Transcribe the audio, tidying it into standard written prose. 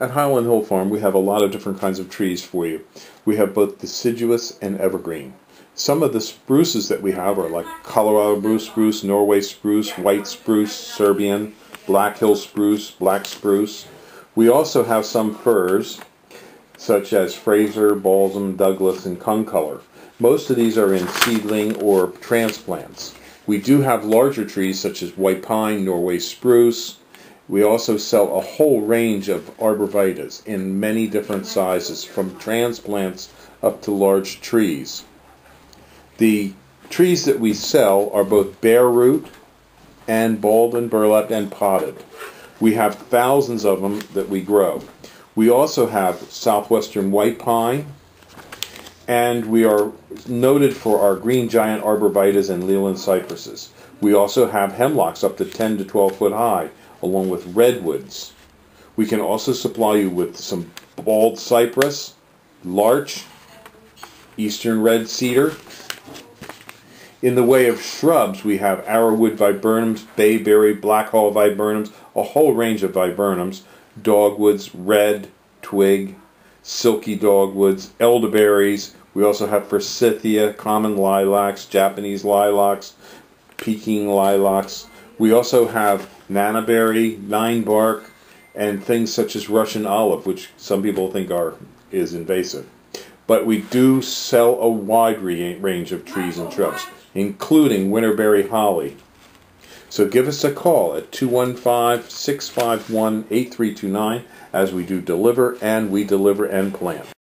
At Highland Hill Farm, we have a lot of different kinds of trees for you. We have both deciduous and evergreen. Some of the spruces that we have are like Colorado blue spruce, Norway spruce, white spruce, Serbian, Black Hill spruce, black spruce. We also have some firs, such as Fraser, balsam, Douglas, and concolor. Most of these are in seedling or transplants. We do have larger trees such as white pine, Norway spruce. We also sell a whole range of arborvitaes in many different sizes, from transplants up to large trees. The trees that we sell are both bare root and balled and burlapped and potted. We have thousands of them that we grow. We also have southwestern white pine, and we are noted for our green giant arborvitaes and Leland cypresses. We also have hemlocks up to 10 to 12 foot high, along with redwoods. We can also supply you with some bald cypress, larch, eastern red cedar. In the way of shrubs, we have arrowwood viburnums, bayberry, blackhaw viburnums, a whole range of viburnums, dogwoods, red, twig, silky dogwoods, elderberries. We also have forsythia, common lilacs, Japanese lilacs, Peking lilacs. We also have nannyberry, ninebark, and things such as Russian olive, which some people think is invasive. But we do sell a wide range of trees and shrubs, including winterberry holly. So give us a call at 215-651-8329 as we do deliver and plant.